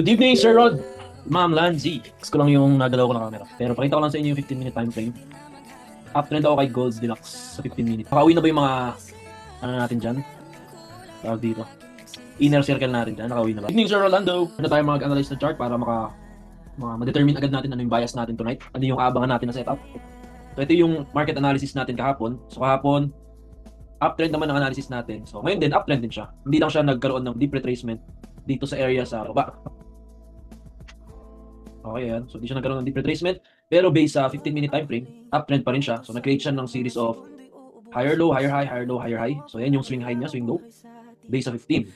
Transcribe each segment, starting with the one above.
Good evening, Sir Rod. Ma'am Lanzi. Gusto ko lang yung nagalaw ko ng camera. Pero pakita ko lang sa inyo yung 15-minute time frame. Uptrend ako kay Gold Deluxe sa 15 minutes. Nakauwi na ba yung mga ano natin dyan? Tawag dito. Inner circle natin dyan. Nakauwi na ba? Good evening, Sir Rolando. Ano tayo mag-analyze ng chart para ma-determine agad natin ano yung bias natin tonight. Ano yung aabangan natin na setup. So ito yung market analysis natin kahapon. So kahapon, uptrend naman ang analysis natin. So ngayon din, uptrend din siya. Hindi lang siya nagkaroon ng deep retracement dito sa area sa baba. Okay yan. So, di siya nagkaroon ng deep retracement. Pero based sa 15-minute time frame, uptrend pa rin siya. So, nag-create siya ng series of higher low, higher high, higher low, higher high. So, yan yung swing high niya, swing low. Based sa 15.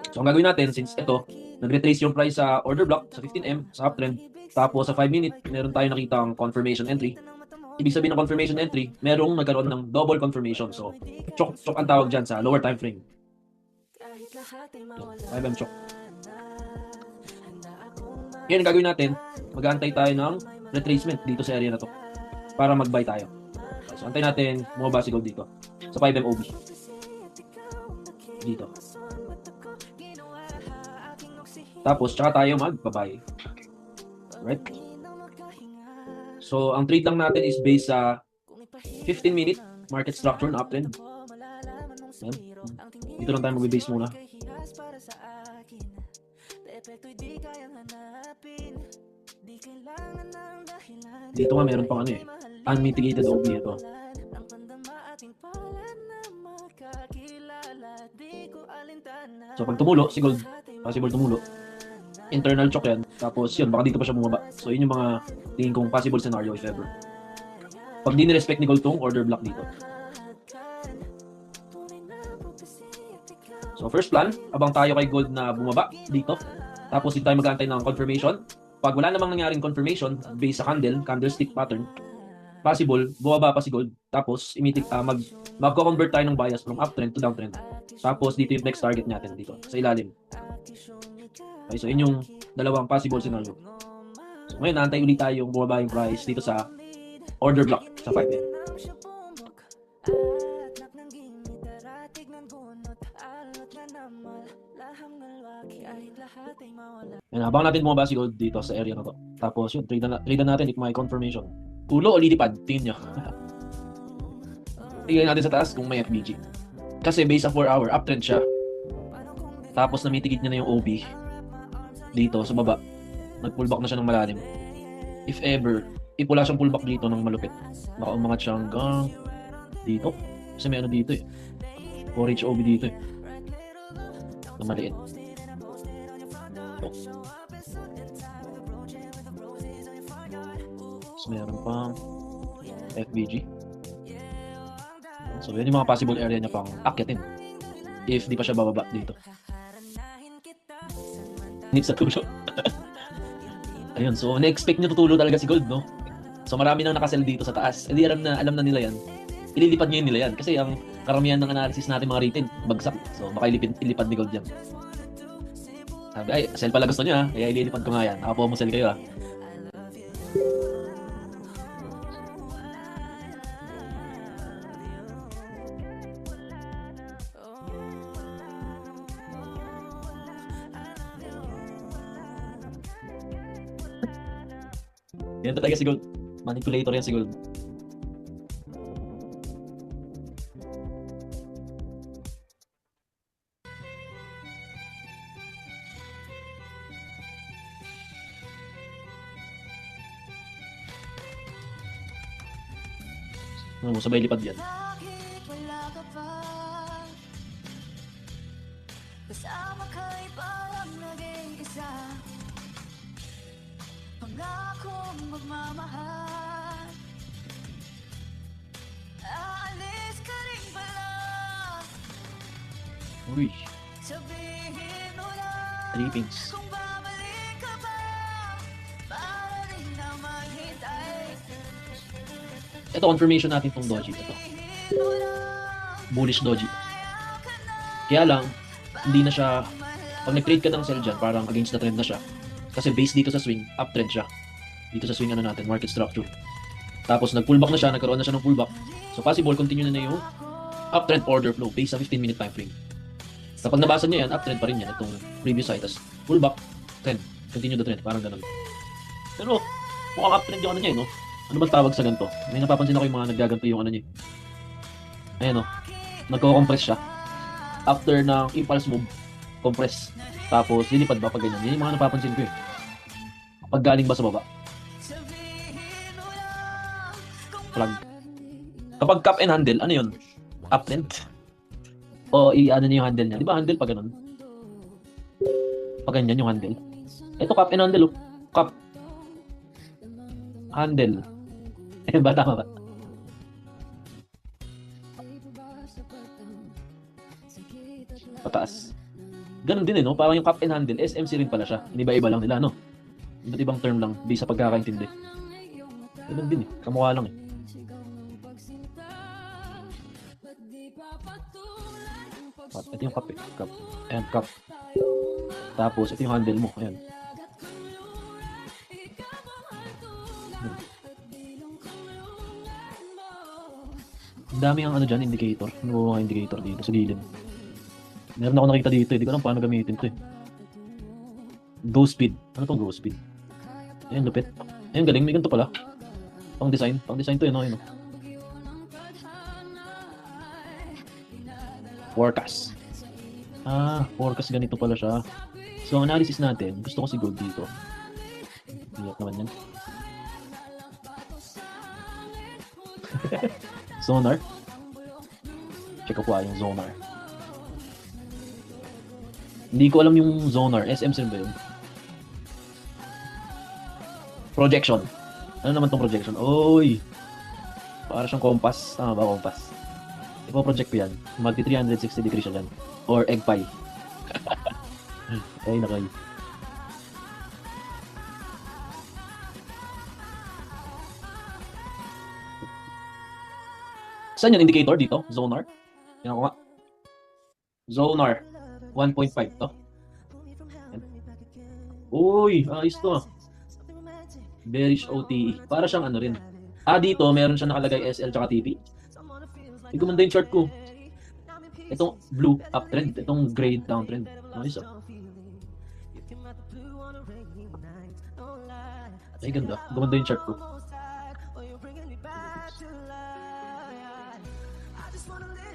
So, ang gagawin natin, since ito, nag-retrace yung price sa order block, sa 15M, sa uptrend. Tapos, sa 5-minute, meron tayo nakitang confirmation entry. Ibig sabihin ng confirmation entry, merong nagkaroon ng double confirmation. So, chok ang tawag dyan sa lower time frame. 5M chok. Ngayon, ang gagawin natin, mag-aantay tayo ng retracement dito sa area na to para mag-buy tayo. So, antay natin bumaba si Gold dito sa 5M OB. Dito. Tapos, tsaka tayo mag-buy. Right? So, ang trade lang natin is based sa 15-minute market structure na uptrend. Yan. Dito lang tayo mag-base muna. Dito nga meron pang ano eh, unmitigated OB ito. So pag tumulo, si Gold, possible tumulo. Internal choke yan. Tapos yun, baka dito pa siya bumaba. So yun yung mga tingin kong possible scenario if ever. Pag di ni-respect ni Gold tong order block dito. So first plan, abang tayo kay Gold na bumaba dito. Tapos dito tayo mag-aantay ng confirmation. Pag wala namang nangyaring confirmation based sa candlestick pattern, possible, bumaba pa si Gold. Tapos mag-convert tayo ng bias from uptrend to downtrend. Tapos dito yung next target natin dito, sa ilalim. Okay, so yun yung dalawang possible scenario. So ngayon, naantay ulit tayo yung bumaba yung price dito sa order block sa 5M. Yan, habang natin bumaba si Gold dito sa area na to. Tapos yun, trade natin if may confirmation. Ulo o lilipad? Tingin nyo. Tingnan natin sa taas kung may FBG. Kasi based sa 4 hour, uptrend siya. Tapos namitigit niya na yung OB. Dito sa baba. Nag-pullback na siya ng malalim. If ever, wala siyang pullback dito ng malupit. Baka umangat siya hanggang dito. Kasi may ano dito eh. 4H OB dito eh. Na maliit. So, meron pang FBG. So, yun yung mga possible area niya pang akyatin. If di pa siya bababa dito. Needs sa tulo. Ayun, so na-expect nyo tutulo talaga si Gold, no? So marami nang nakasell dito sa taas. Hindi alam na nila yan. Ililipad ngayon nila yan. Kasi ang karamihan ng analysis natin mga retail, bagsak. So baka ilipad ni Gold yan. Sabi, ay, sell pala gusto nyo ha. Kaya ililipad ko nga yan. Ako po mo sell kayo ha. Yan talaga si Gold. Manipulator yan si Gold. Ano mo, sabay lipad yan. Kasama ka'y parang naging isa. Pangakong magmamahal. Aalis ka rin pala. Uy. Sabihin mo lang. 3 pings. Kung babalik ka pa. Para rin naman hintay. Ito confirmation natin tong doji. Ito. Bullish doji. Kaya lang, hindi na siya, pag nag-trade ka ng sell dyan, parang against the trend na siya. Kasi based dito sa swing, uptrend siya. Dito sa swing ano natin, market structure. Tapos nag-pullback na siya, nagkaroon na siya ng pullback. So possible, continue na yung uptrend order flow based sa 15-minute time frame. Kapag nabasa niya yan, uptrend pa rin yan itong previous high. Tapos pullback, trend. Continue the trend, parang ganun. Pero, mukhang uptrend yung ano niya, no? Ano ba tawag sa ganito? May napapansin ako yung mga naggaganto yung ano niya. Ayan, no? Nagko-compress siya. After ng impulse move, compress. Tapos, lilipad ba pag ganyan? Yan yung mga napapansin ko eh. Pag galing ba sa baba? Plug. Kapag cup and handle, ano yun? Uptrend? O i-ano niya yung handle niya? Di ba handle pa ganun? Pag ganyan yung handle. Ito cup and handle, oh. Cup. Handle. Eh, ba? Tama ba? Pataas. Ganun din eh, no? Parang yung cup and handle, SMC rin pala siya. Iniba-iba lang nila, no? Iba't ibang term lang, di sa pagkakaintindi. Ganun din eh. Kamukha lang eh. Cup. Ito yung cup eh. Cup. Ayan, cup. Tapos, ito yung handle mo. Ayan. Ang dami ang ano dyan, indicator. Ano mga indicator dito sa gilid. Meron ako nakita dito eh. Di ko alam paano gamitin ito eh. Go speed. Ano tong go speed? Ayan, lupit. Ayan, galing. May ganito pala. Pang design. Pang design to yun. Ayun. Forecast. Forecast ganito pala siya. So, ang analysis natin, gusto ko si gold dito. Iyak naman yan. Zonar. Check ko yung Zonar. Hindi ko alam yung Zonar. SMC ba yun? Projection. Ano naman tong projection? Oy! Para siyang compass. Tama ba compass? Ipo-project ko yan. Magti 360 degrees siya dyan. Or egg pie. Ay, nakay. Saan yung indicator dito? Zonar? Yan ako nga. Zonar. 1.5 to. Yan. Uy, ayos to ah. Bearish OTE. Para siyang ano rin. Dito meron siya nakalagay SL tsaka TP. Hindi gumanda yung chart ko. Itong blue uptrend, itong gray downtrend. Ayos ah. Ay ganda. Gumanda yung chart ko.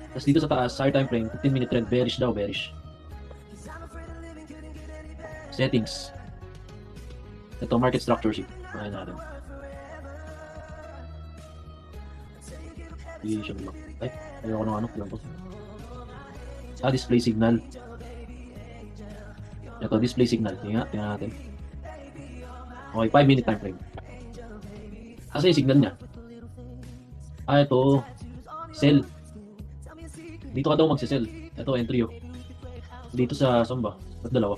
Tapos dito sa taas, higher time frame, 15-minute trend, bearish daw, bearish. Settings. Ito, market structure sheet. Ayun natin. Vision lock. Ay, ayoko ng ano. Display signal. Ito, display signal. Tingnan natin. Okay, 5-minute time frame. Asa yung signal niya? Ito. Sell. Dito ka daw magsisell. Ito, entry oh. Dito sa Samba. At dalawa.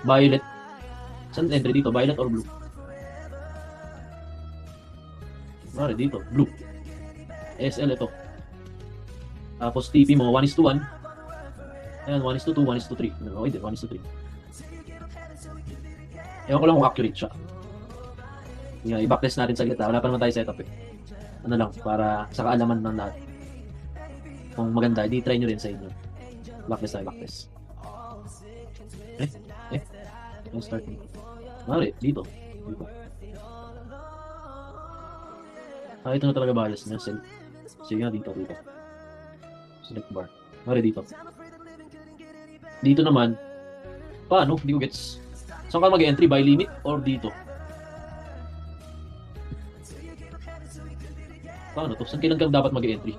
Violet. Saan entry dito? Violet or blue? Mare dito. Blue. SL ito. Tapos TP mo, 1:1. Ayan, 1:2, 1:3. Okay din, 1:3. Ewan ko lang kung accurate siya. Yung i-backtest natin sa gitna. Wala pa naman tayo setup eh. Ano lang, para sa kaalaman ng lahat. Kung maganda, di-try nyo rin sa inyo. Backtest tayo, backtest. Yung start dito. Mare, dito. Ito na talaga bias niya. Sige nga, dito. Select bar. Mare, dito. Dito naman, paano? Hindi ko gets. Saan ka mag-entry? By limit or dito? Paano to? Saan kailan ka dapat mag-entry?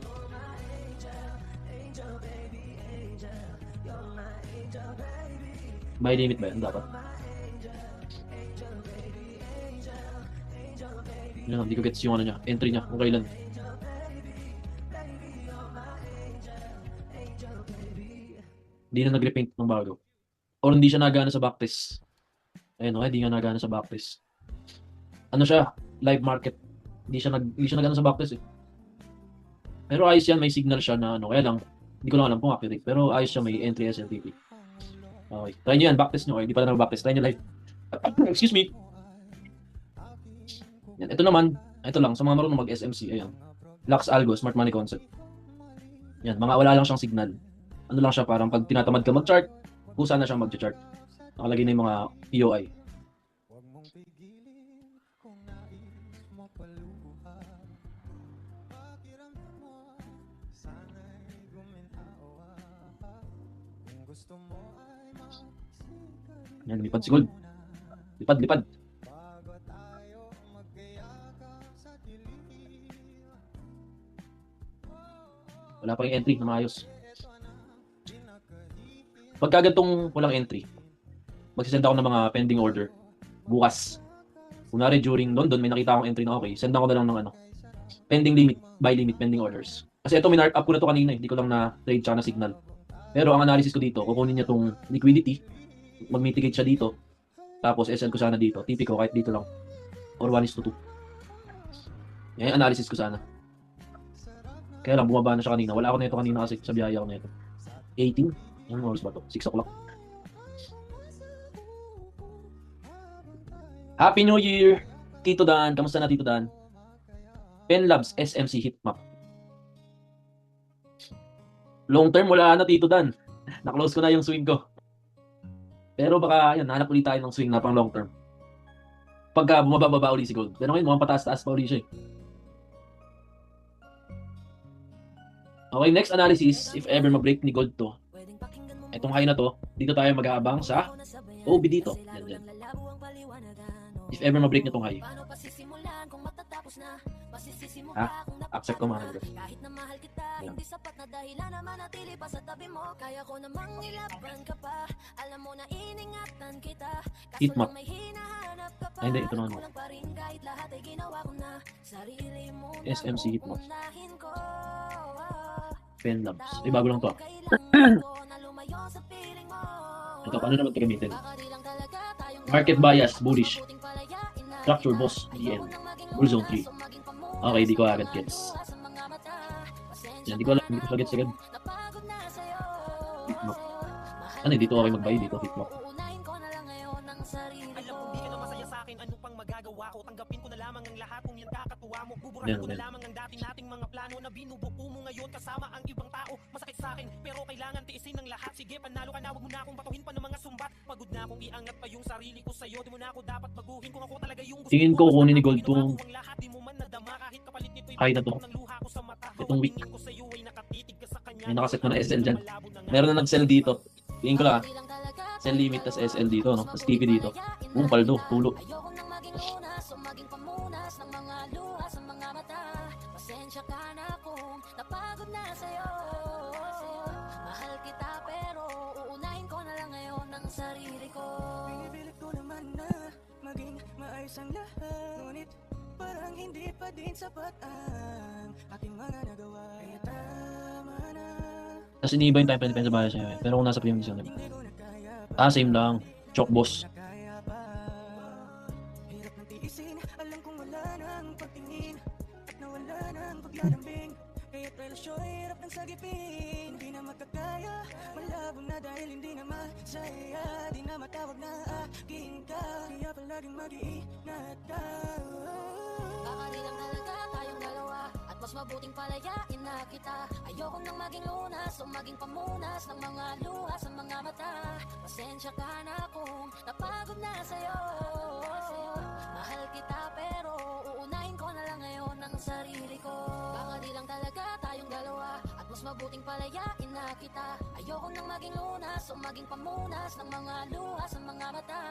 By limit ba yan? Dapat. Yan, hindi ko gets yung ano niya. Entry niya. Kung kailan. Hindi na nag-repaint ng bago. Or hindi siya nagana sa backtest. Ayun, hindi nga nagana sa backtest. Ano siya? Live market. Hindi siya nagana sa backtest eh. Pero ayos yan, may signal siya na ano. Kaya lang, hindi ko lang alam kung accurate. Pero ayos siya, may entry SLTP. Okay. Try nyo yan, backtest nyo. Okay, hindi pala na backtest. Try nyo live. Excuse me. Yan. Ito naman, ito lang. Sa mga marunong mag-SMC, ayan. Lux Algo, Smart Money Concept. Yan, mga wala lang siyang signal. Ano lang siya, parang pag tinatamad ka mag-chart, kusa na siyang mag-chart. Nakalagay na yung mga POI. Yan, lipad si Gold. Lipad, lipad. Wala pa yung entry na maayos. Pagka ganitong walang entry, magsisend ako ng mga pending order bukas. Kunwari during London, may nakita akong entry na okay, send ako na lang ng ano, pending limit, by limit, pending orders. Kasi ito, minark up ko na to kanina, hindi ko lang na trade tsaka na signal. Pero ang analysis ko dito, kukunin niya tong liquidity, mag-mitigate siya dito, tapos SL ko sana dito, TP ko kahit dito lang, or 1:2. Yan yung analysis ko sana. Kaya lang, bumaba na siya kanina. Wala ako nito kanina kasi sa biyaya ko nito. 18? Anong oras ba to? 6 o'clock. Happy New Year! Tito Dan, kamusta na Tito Dan? Penlabs SMC Hitmap. Long term, wala na Tito Dan. Na-close ko na yung swing ko. Pero baka, yan, hanap ulit tayo ng swing na pang long term. Pagka bumababa ulit si Gold. Pero ngayon, mukhang pataas-taas pa ulit siya eh. Okay, next analysis, if ever mag-break ni Gold to, itong high na to, dito tayo mag-aabang sa OB dito. Yan, yan. If ever mag-break na tong high. Ha? Accept ko mga nagre. Yan. Hitmap. Ay, hindi. Ito naman mo. SMC Hitmap. Penlabs. Ay, bago lang to. Ito, paano naman ito gamitin? Market bias, bullish. Structure boss, DN. Bull zone 3. Okay, di ko agad gets. Yan, di ko alam. Hindi ko agad sagad. Hitmap. Ano, dito okay mag-buy dito, hitmap. Tanggapin ko na lamang ang lahat kung yan kakatuwa mo. Buburahin ko na lamang ang dati nating mga plano na binubuo mo ngayon kasama ang ibang tao. Masakit sa akin pero kailangan tiisin ng lahat. Sige, panalo ka na, wag mo na akong batuhin pa ng mga sumbat. Pagod na akong iangat pa yung sarili ko sa'yo. Di mo na ako dapat baguhin kung ako talaga yung gusto. Tingin ko kunin ni Gold tong high na to. Itong week. May nakaset ko na SL dyan. Meron na nag-sell dito. Tingin ko lang sell limit tas SL dito, no? Tas TP dito. Paldo, tulo. Maging pamunas ng mga luha sa mga mata. Pasensya ka na kung napagod na sa'yo. Mahal kita pero uunahin ko na lang ngayon ang sarili ko. Pinipilit ko naman na maging maayos ang lahat. Ngunit parang hindi pa din sapat ang aking mga nagawa. Kaya tama na. Tapos iniiba yung time pa depende sa bahay sa'yo eh. Pero kung nasa premium zone, same lang. Chok boss. Alam kong wala nang pagtingin at nawala nang paglalambing. Kaya't relasyon ay hirap ng sagipin. Hindi na magkakaya, malabo na dahil hindi na masaya. Di na matawag na aking ka, kaya palaging mag-iingat ka. Baka di lang talaga tayong dalawa at mas mabuting palayain na kita. Ayoko nang maging lunas o maging pamunas ng mga luha sa mga mata. Pasensya ka na kung napagod na sa'yo. Mahal kita pero uunahin ko na lang ngayon ang sarili ko. Baka di lang talaga tayong dalawa at mas mabuting palayain na kita. Ayoko nang maging lunas o maging pamunas ng mga luha sa mga mata.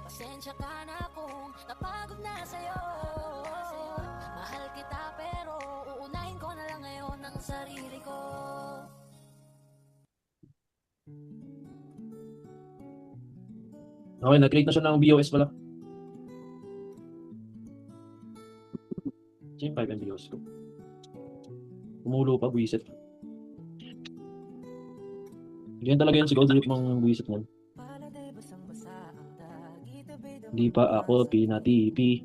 Pasensya ka na kung napagod na sa'yo. Mahal kita pero uunahin ko na lang ngayon ang sarili ko. Okay, nag-create na siya ng BOS pala. Yung 5 MBOs ko. Umulo pa, buwisit. Ganyan talaga yun si Gold, mong buwisit nun. Hindi pa ako pinatipi.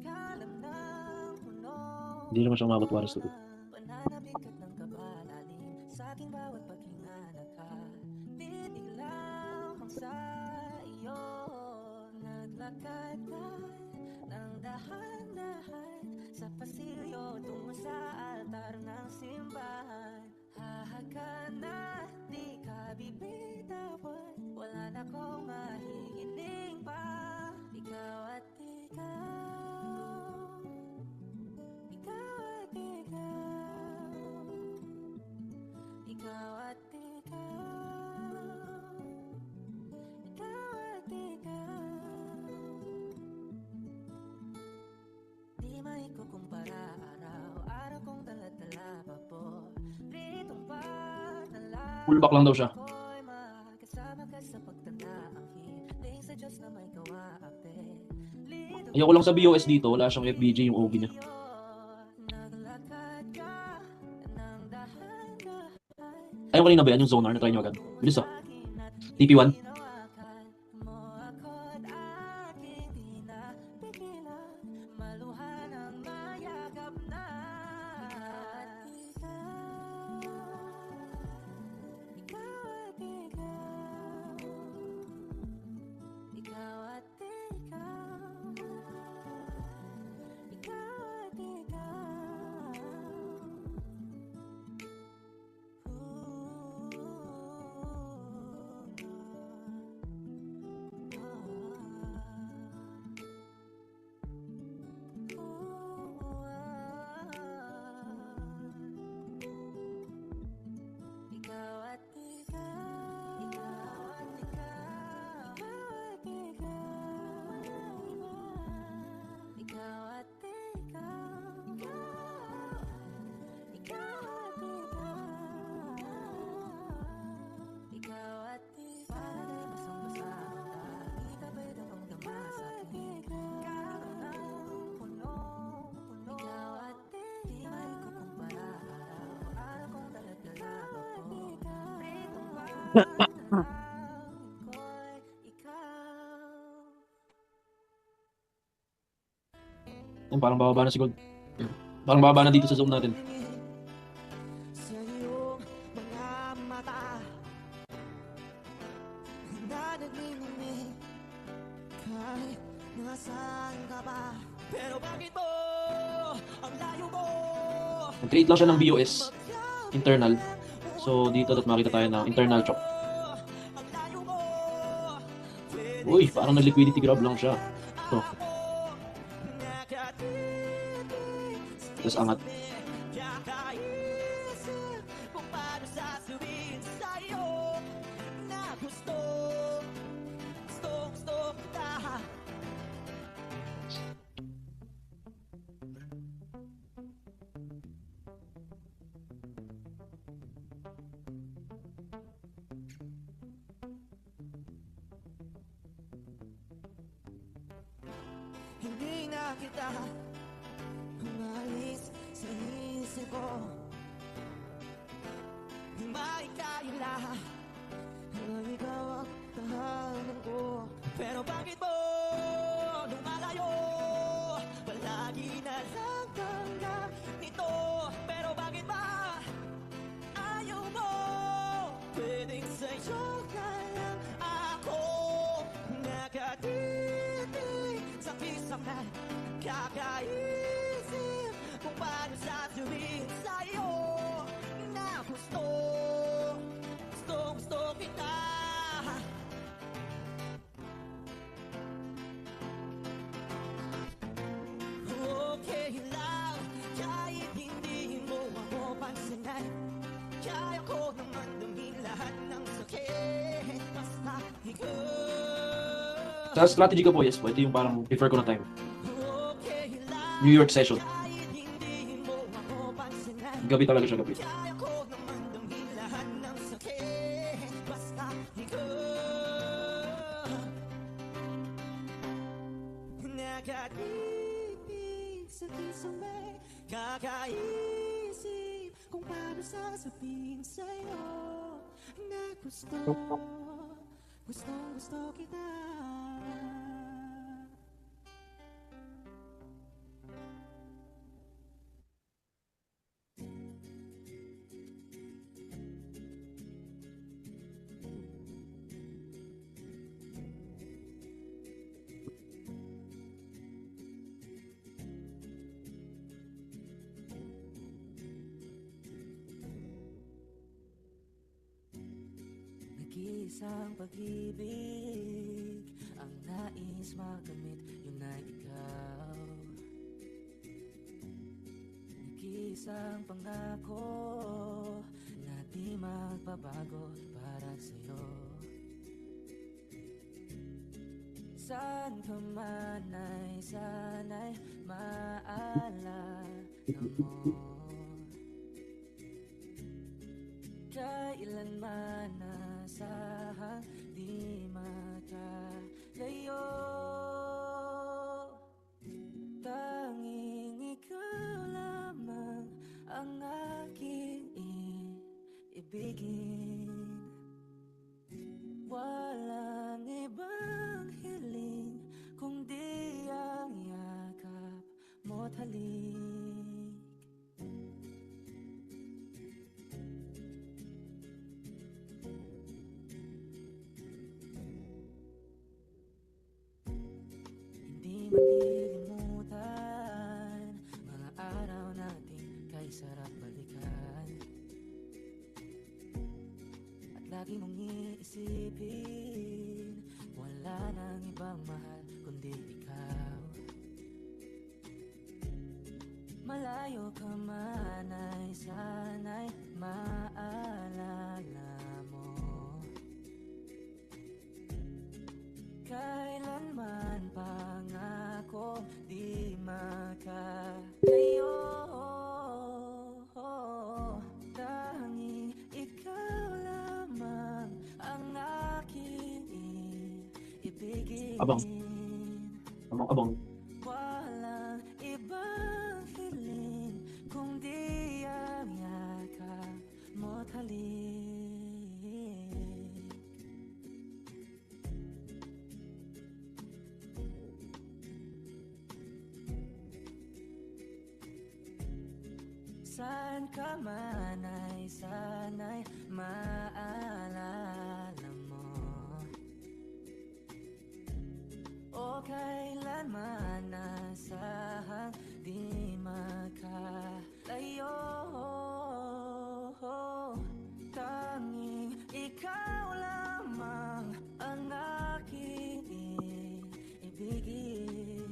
Hindi naman siya umabot waras to. Sa pasilyo tungo sa altar ng simbahan. ka na, di ka bibitawan. Wala na akong mahihiling pa. Ikaw at ikaw, ikaw at ikaw, ikaw at ikaw, ikaw at ikaw. Di maikukumpara araw-araw kong dala-dala paboritong panalangin. Full back lang daw siya. Ako'y makasama ka sa pagtanda. Ang hiling sa Diyos na may gawa ape. Ayoko lang sa BOS dito, wala siyang FBJ yung OG niya. Naglakad ka ng dahan-dahan. Ayun kanina ba yan, yung Zonar, na-try nyo agad. Bilis ah. TP1. Hinawakan mo ako't aking di napigilan. Maluhan ang mayagap na. Ikaw at ikaw, ikaw at ikaw, ikaw at ikaw. Ikaw at ikaw, ikaw at ikaw, ikaw at ikaw, ikaw at ikaw, ikaw at ikaw. Para'y basang-basa ang langit, abay damang-dama sa akin. Ikaw ang punong-puno. Ikaw at ikaw, di maikukumpara araw-araw kong dala-dala paboritong panalangin ko'y ikaw. Ayun, parang bababa na si Gold. Parang bababa na dito sa zoom natin. Sa iyong mga mata na nagniningning kahit nasaan ka ba. Pero bakit mo ang layo mo? Nag-create lang siya ng BOS internal. So dito at makita tayo ng internal chop. Ang layo mo. Uy, parang nag-liquidity grab lang siya. Ito. Tapos angat. Kakaisip kung paano sasabihin sa'yo na gusto kita. Hindi na kita umalis sa isip ko. Di maikaila na ikaw ang tahanan ko. Pero bakit mo lumalayo? Palagi na lang tanggap nito. Pero bakit ba ayaw mo? Pwedeng sa'yo na lang ako nakatitig sa kisaman. Kakaisip kung paano sasabihin sa'yo na gusto kita. Okay lang kahit hindi mo ako pansinin. Kaya ko naman damhin lahat ng sakit. Basta ikaw. Sa strategy ko po, yes po. Ito yung parang prefer ko na time. Okay lang New York session. kahit hindi mo ako pansinin. Gabi talaga siya, gabi. Kaya ko naman damhin lahat ng sakit. Basta ikaw. Nakatipig sa kisame. Kakaisip kung paano sasabihin sa'yo na gusto kita. Nag-iisang pag-ibig ang nais makamit, yun ay ikaw. Nag-iisang pangako na di magbabago para sa'yo. Saan ka man ay sana'y maalala mo. Kailanman nasahang di makalayo. Tanging ikaw lamang ang aking ibigin. Walang ibang hiling kundi ang yakap mo't halik. Hindi malilimutan mga araw natin kay sarap balikan. At lagi mong iisipin, wala nang ibang mahal kundi ikaw. Malayo ka man ay sana'y maalala mo. Kailanman pangako di makalayo. Tanging ikaw lamang ang aking ibigin. Abang. Abang. Walang ibang hiling kundi ang yakap mo't halik. Saan ka man ay sana'y maalala mo. O kailanman nasahang di makalayo. Tanging ikaw lamang ang aking ibigin.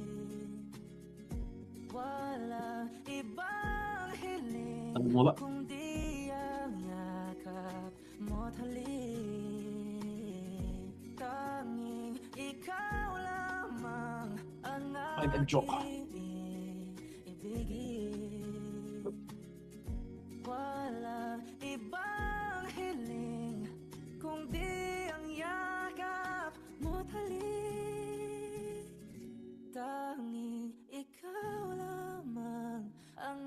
Walang ibang hiling Ano mo ba? kundi ang yakap mo't halik. Tanging ikaw lamang ang Ay, nag-joke ka. aking ibigin. Walang ibang hiling kundi ang yakap mo't halik. Tanging ikaw lamang ang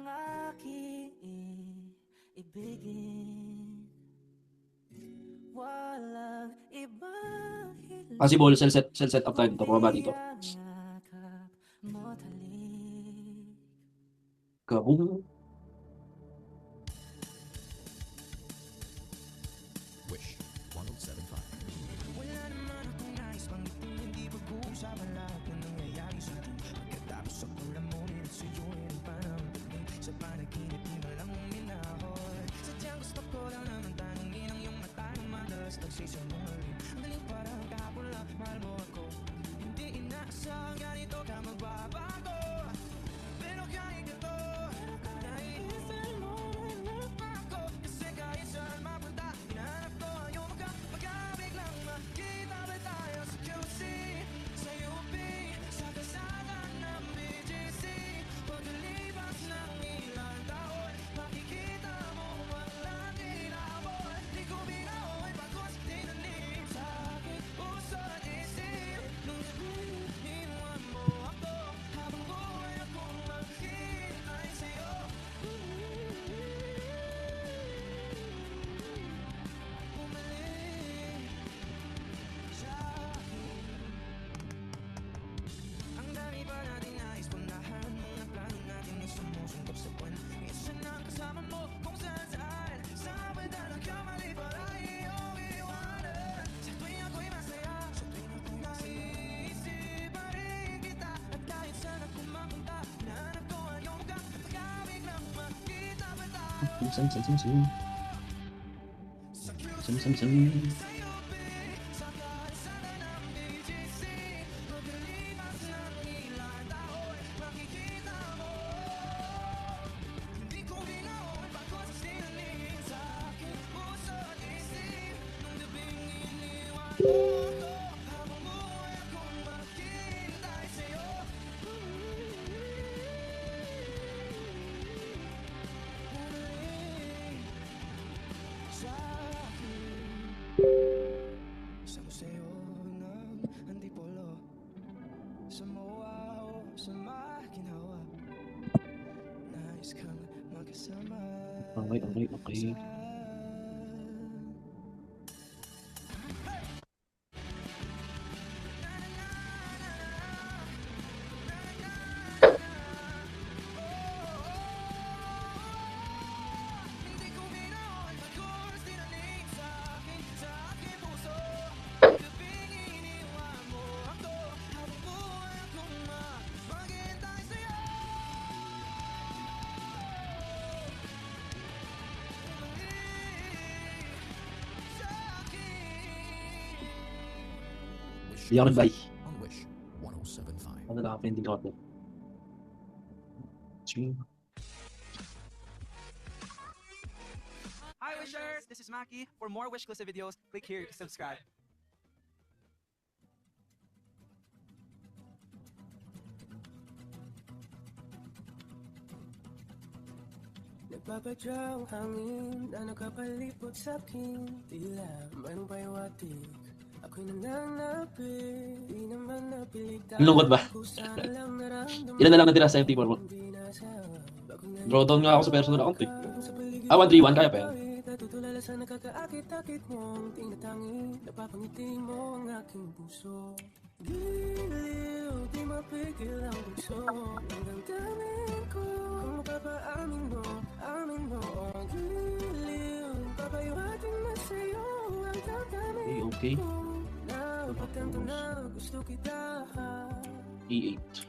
aking ibigin. Walang ibang hiling Possible, cell set up tayo dito. Pababa dito. ang yakap mo't halik. Kaboom. Wish 1075. Wala naman akong nais pangitin, hindi pag-uusapan lahat ng nangyayari sa atin. Pagkatapos ako lamunin sa'yo ay parang tingin sa panaginip, di mo lang uminahon. Sadyang gusto ko lang naman tanungin ang iyong mata na madalas nagsisinungaling. Ang galing parang kahapon lang, mahal mo ako. Hindi inaasahang ganito ka magbabago. Pero kahit ito, naiisip mo rin ako. Kasi kahit saan mapunta, hinahanap ko ang iyong mukha. Pagkabiglang makita ba tayo sa QC, sa UP, sa kalsada ng BGC. Pagkalipas ng ilang taon, makikita mo ang langit abot. Di ko binaw ay pagkos tinanim sa aking puso at isip. Nung iniwan mo ako, habang buhay akong maghihintay sa'yo. Bumalik sa akin. Ang dami pa natin nais punahan, mga plano natin ay sumusuntok sa buwan. Isa na ang kasama mo kung saan saan. Sa banda ng kamali para iyong iwanan. Sa tuwing ako'y masaya, sa tuwing ako'y naiisip pa rin kita. At kahit saan ako mapunta, hinahanap ko ang iyong mukha. Pagkabiglang makita ba tayo Sim. sa QC, Sim. sa UP, Sa museo ng Antipolo, sa MOA o sa Makinhawa, nais kang makasama Okay. Hindi ko ginawa ang pagkuros dinaling sa aking puso. Gabing iniwan mo ako, habang buhay akong maghihintay sa'yo. Wish Di ako nag-buy. on Wish 1075. Ano lang, pending order. Sige. Hi Wishers, this is Maki. For more Wish exclusive videos, click here to subscribe. Nagpapadya ang hangin na nakapalipot sa akin. Tila mayroong payawatig, ako'y nananapit. Di naman napilig tayo. Lungkot ba? Kusang lang naramdaman. Ilan na lang natira sa MT4 mo? Hindi nasa bagong Drawdown nga ako sa personal account eh. sa paligid. 131, kaya pa yan. Natutulala sa nakakaakit-akit mong tinatangi. Napapangiti mo ang aking puso. Giliw, di mapigil ang puso. Ang damdamin ko, kung mapapaamin mo, amin mo. Giliw, papayawatin na sa'yo ang damdamin Okay. ko. Napagtanto na gusto kita. E8.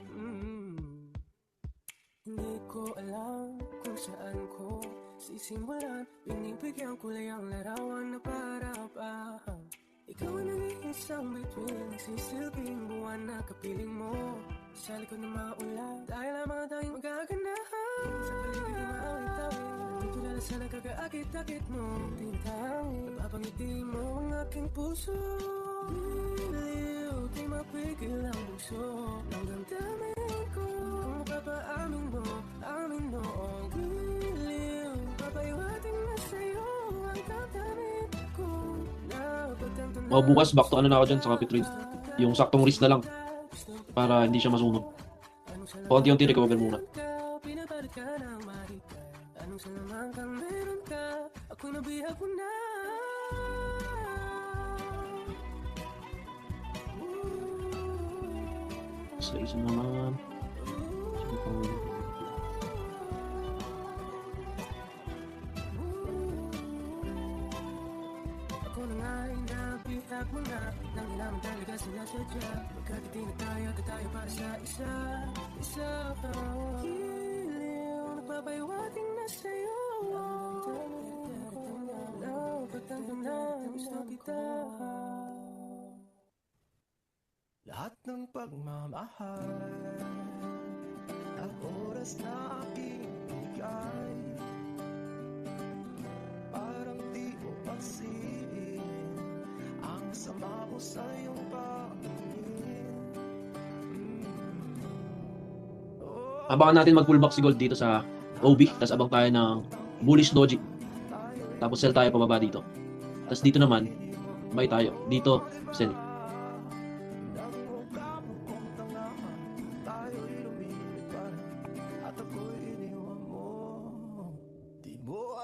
Hindi ko alam kung saan ko sisimulan. Binibigyan ko lang ang larawan na para ba ikaw ang nag-iisang bituin. Nagsisilbing buwan na kapiling mo. Sa likod ng mga ulan, tayo lamang tayong magaganahan. Sa paligid ng maawit-awit, natutulala sa nakakaakit-akit mo. Tintangi, napapangiti mo ang aking puso. Giliw, di mapigil ang puso. Ang damdamin ko, kung mapapaamin mo, amin mo. Giliw, papayawatin na sa'yo ang damdamin ko. Napagtanto na Bukas back to ano na ako dyan sa Capit Trade. Yung saktong risk na lang para hindi siya masunog. Paunti-unti recover muna. Pinapalit ka ng mahika. Anong salaman kang meron ka? Ako nabihag mo na. Sa isa naman. Ako na nga ay nabihag mo na. Nang naman talaga sinasadya. Magkatiti na tayo para sa isa. Giliw, nagpapayawating na sa'yo. Napagtanto na gusto kita. Lahat ng pagmamahal at oras na aking bigay, parang di ko pansin ang sama mo sa iyong pangingin. Abangan natin mag-pullback si Gold dito sa OB. Tapos abang tayo ng bullish doji. Tapos sell tayo pababa dito. Tapos dito naman, buy tayo. Dito, sell.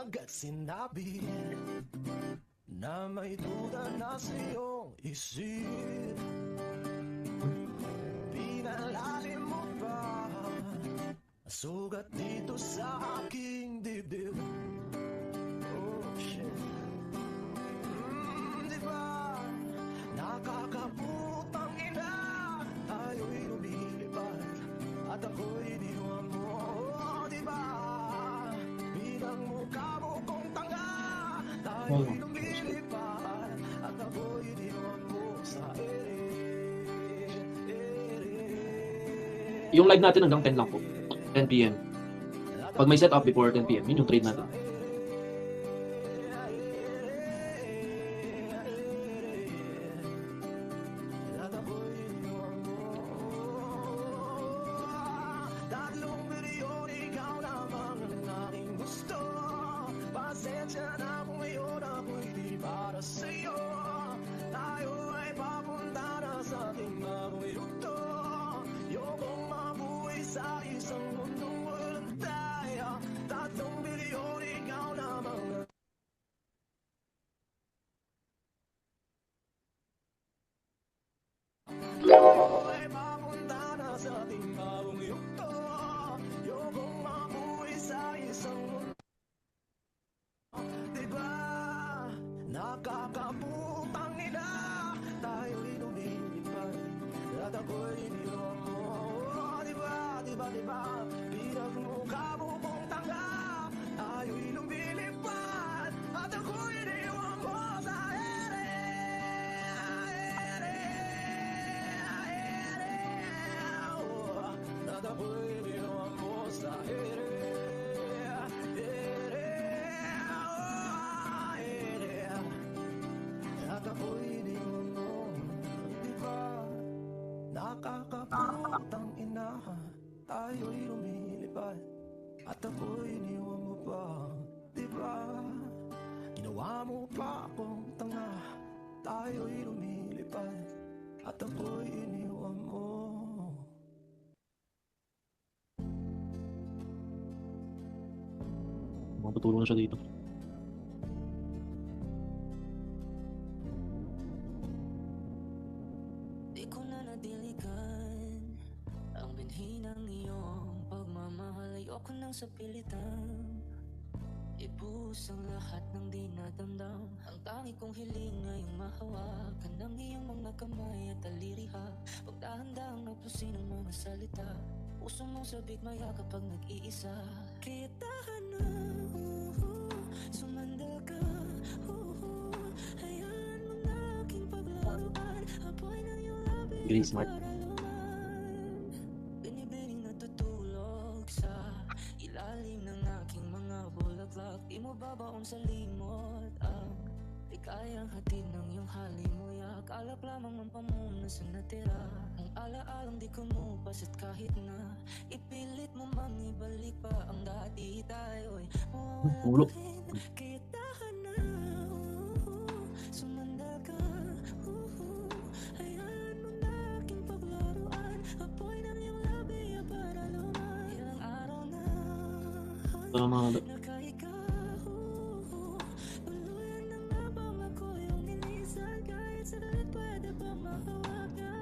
Agad sinabi na may duda na sa iyong isip. Pinalalim mo ba sugat dito sa aking dibdib? Oh shit. Di ba nakakaputang ina, tayo'y lumilipad at ako'y iniwan mo. Oh, di ba bilang mukha mo kong tanga, tayo'y lumilipad at ako'y iniwan mo sa ere. Yung live natin hanggang 10 lang po. 10 PM. Pag may set up before 10 PM, yun yung trade natin. sa'yo. Tayo ay papunta na sa ating bagong yugto. Ayokong mabuhay sa isang mundong walang tayo. 3 bilyon, ikaw lamang na ay papunta na sa ating bagong yugto. Ayokong mabuhay sa isang mundo. Diba, nakakaputang ina, tayo'y lumilipad at ako'y iniwan mo. Diba, pinagmukha mo kong tanga, tayo'y lumilipad at ako'y iniwan mo sa ere. At ako'y iniwan mo sa ere. At ako'y iniwan mo, diba, nakakaputang ina, tayo'y lumilipad at ako'y iniwan mo pa, diba, ginawa mo pa akong tanga, tayo'y lumilipad at ako'y iniwan mo. Matutulong na siya dito. Di ko na nadiligan ang binhi ng iyong pagmamahal. Ayoko nang sa pilitan ibuhos ang lahat ng di nadamdam. Ang tangi kong hiling ngayong mahawakan ng iyong mga kamay at daliriha. Pagdahan-dahang napusin ang mga salita, puso mong sabik maya kapag nag-iisa. Kaya tahan na, sumandal ka, hayaan mo na aking paglaruan. Apoy ng iyong labi Green Smart. para luman. Binibining natutulog sa ilalim ng aking mga bulaklak. Di mo babaon sa limot ang ligayang hatid ng iyong halimuyak. Alap lamang ang pamuna sa natira. Ang alaalang di kumupas at kahit na ipilit mo mang ibalik pa ang dati, tayo'y Ulo. mawawala pa rin. Kaya tahan na, sumandal ka, hayaan mo na aking paglaruan. Apoy ng iyong labi para luman. Ilang araw na Tama. nakaikaw, tuluyan ng napangako yung nilisan. Kahit saglit pwede ba mahawakan?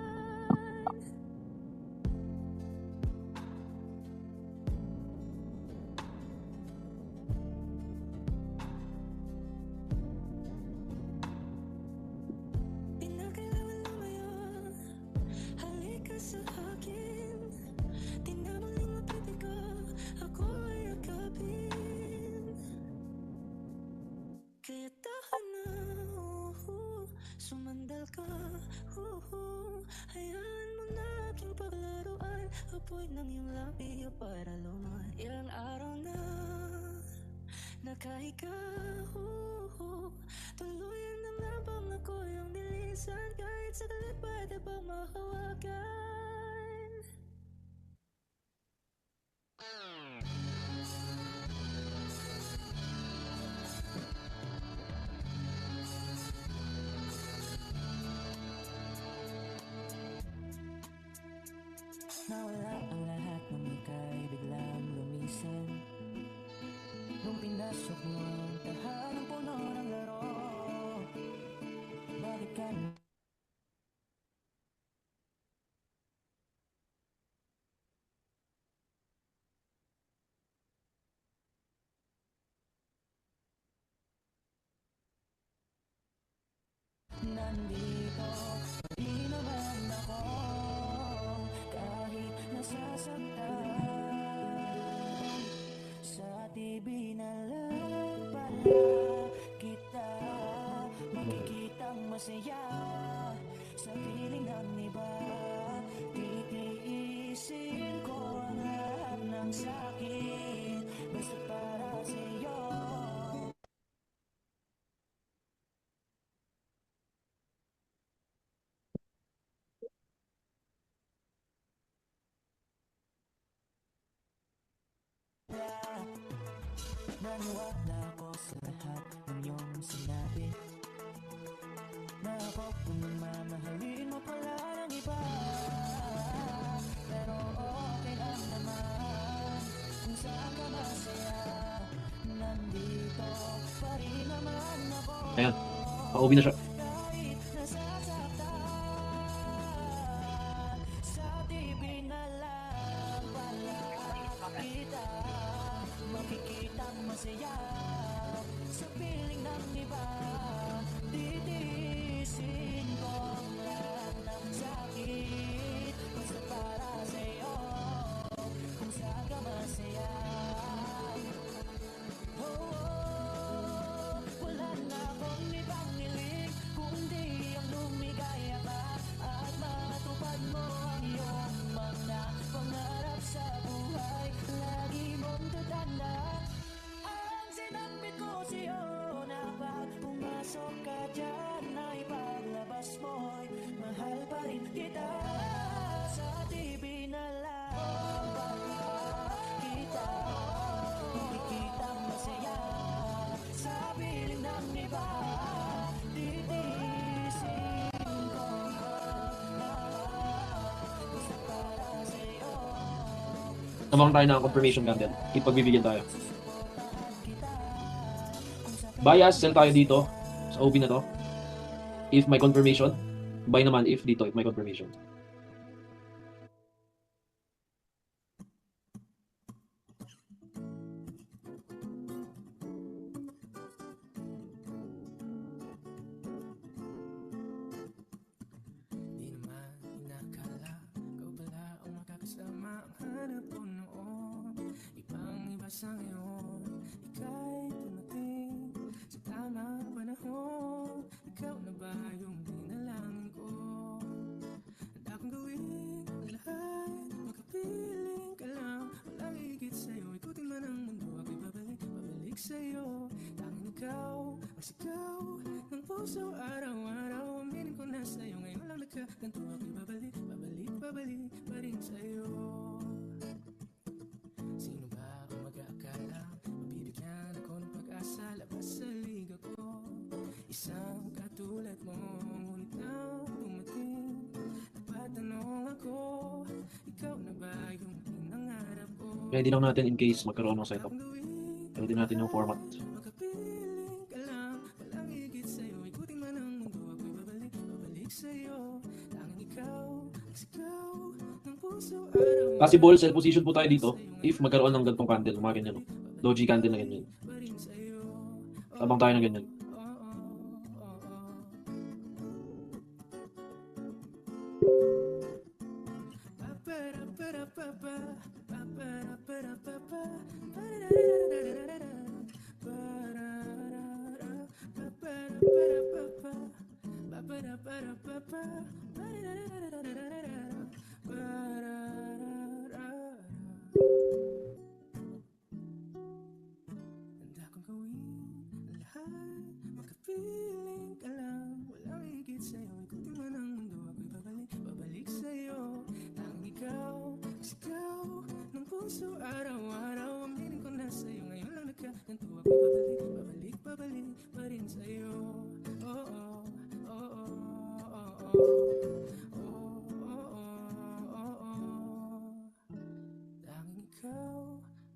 Di na kailangan lumayo, halika sa akin. Di na muling mapitig ko, ako ay akapin. Kaya tahan na, sumandal ka, hayaan mo na aking paglaruan. Apoy ng iyong labi para luman. Ilang araw na nakaikaw, tuluyan ng napangako yung nilisan. Kahit saglit pwede ba mahawakan? Nawala ang lahat ng ika'y biglang lumisan. Nung pinasok mo ang tahanang puno ng laro, bakit ka nandito? Di naman ako kahit nasasaktan. Sa TV na lang pala kita makikitang masaya. Sa piling ng iba, titiisin ko ang lahat ng sakit basta para sa'yo. Naniwala ko sa lahat ng iyong sinabi. Ayan. Pa-OB na siya. Namang tayo ng confirmation candle. Ipagbibigyan tayo. Bias, send tayo dito sa OB na to. If may confirmation. Buy naman if dito, if may confirmation. Di naman inakala ikaw pala ang makakasama ang hanap ko noon. Ibang-iba sa ngayon, ika'y dumating sa tamang panahon. Ikaw na ba yung dinalangin ko? Handa kong gawin ang lahat, makapiling ka lang. Walang higit sa'yo, ikutin man ang mundo. Ako'y babalik sa'yo. Tanging ikaw ang sigaw ng puso araw-araw. Aminin ko na sa'yo, ngayon lang nagkaganto. Ako'y babalik pa rin sa'yo. Sino ba ang mag-aakala? Mabibigyan ako ng pag-asa, labas sa liga ko. Isang katulad mo, ngunit nang dumating, napatanong ako, ikaw na ba yung pinangarap ko? Ready lang natin in case magkaroon ng setup. Ready natin yung format. Makapiling ka lang, walang higit sa'yo. Ikutin man ang mundo, ako'y babalik sa'yo. Tanging ikaw, ang sigaw ng puso araw. Possible, sell position po tayo dito. If magkaroon ng gantong candle, mga ganyan. No? Doji candle na ganyan. Abang tayo ng ganyan. Handa kong gawin ang lahat, makapiling ka lang. Walang higit sa'yo, ikutin man ang mundo. Ako'y babalik sa'yo. Tanging ikaw, ang sigaw ng puso araw-araw. Aminin ko na sa'yo, ngayon lang nagkaganto. Ako'y babalik pa rin sa'yo. Tanging ikaw,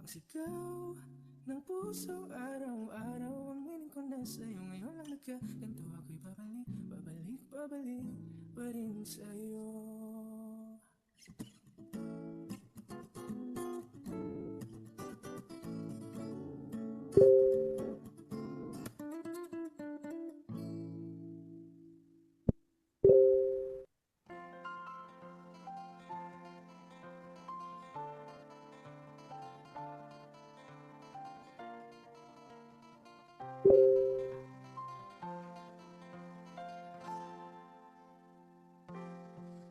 ang sigaw ng puso araw-araw. Aminin ko na sa'yo, ngayon lang nagkaganto. Ako'y babalik pa rin sa'yo.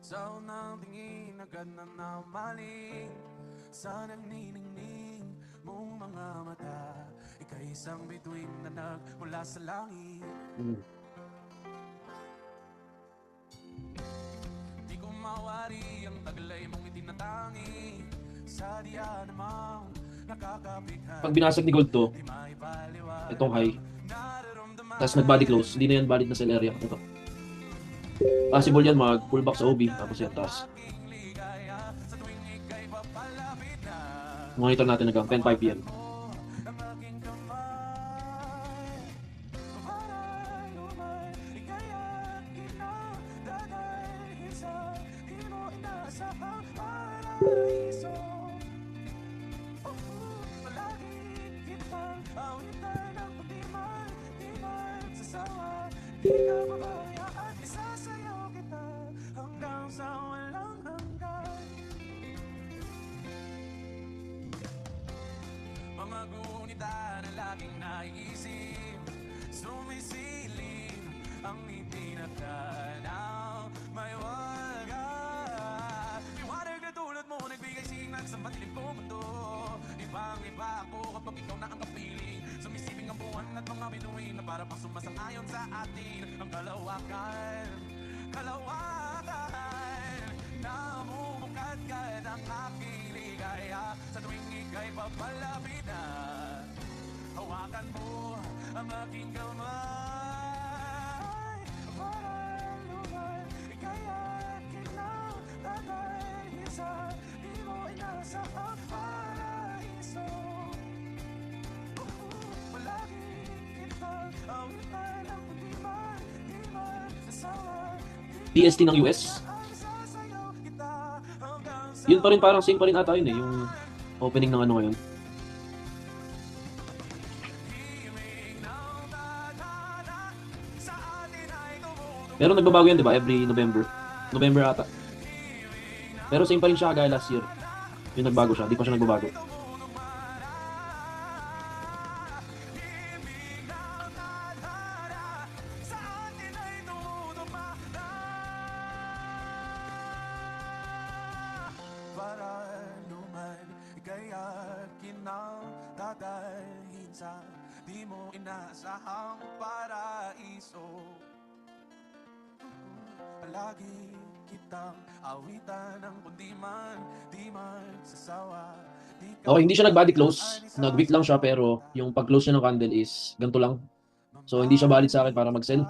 Sa unang tingin agad na namaling sa nagniningning mong mga mata. Ika'y isang bituin na nagmula sa langit. Di ko mawari ang taglay mong itinatangi sa diyan namang nakakapikhan. Pag binasag ni Gold to, itong high, tapos nag-body close, hindi na yan valid na sell area. Ito. Possible yan mag-pull back sa OB, tapos yan, taas. Monitor natin hanggang 10:05 PM. paraiso. Palagi kitang awitan ng pag-iman, di magsasawa, di ka babayaan, isasayaw kita hanggang sa walang hanggan. Mga gunita na laging naiisip, sumisilip ang hindi nakanaw, may waga. Liwanag na tulad mo, nagbigay signal sa matilim kong mundo. Ibang-iba ako kapag ikaw na ang kapiling, sumisiping ang buwan at mga bituin na para pang sumasang-ayon sa atin. Ang kalawakan, kalawakan, namumukadkad ang aking ligaya sa tuwing ika'y papalapit na. Hawakan mo ang aking kamay para luman, kaya kinang tatayin sa di mo inasahang paraiso. Palagi kitang awitan ng pag-iman, di magsasawa, PST ng US. Yun pa rin, parang same pa rin ata yun eh, yung opening ng ano ngayon. Pero nagbabago yan, di ba? Every November. November ata. Pero same pa rin siya kagaya last year. Yung nagbago siya, di pa siya nagbabago. para luman, kaya kinang dadalhin sa di mo inasahang paraiso. Palagi kitang awitan ng kundiman, di magsasawa. Okay, hindi siya nag-body close. Nag-wick lang siya, pero yung pag-close niya ng candle is ganito lang. So, hindi siya valid sa akin para mag-sell.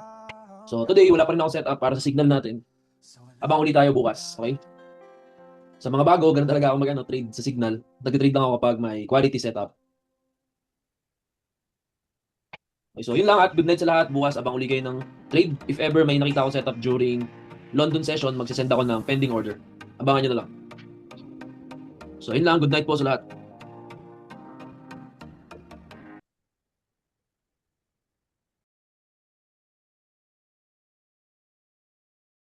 So, today, wala pa rin ako setup para sa signal natin. Abang ulit tayo bukas, okay? Sa mga bago, ganun talaga ako trade sa signal. Nag-trade lang ako kapag may quality setup. Okay, so, yun lang at good night sa lahat. Bukas, abang uli kayo ng trade. If ever may nakita ako setup during London session, magsisend ako ng pending order. Abangan nyo na lang. So, yun lang. Good night po sa lahat.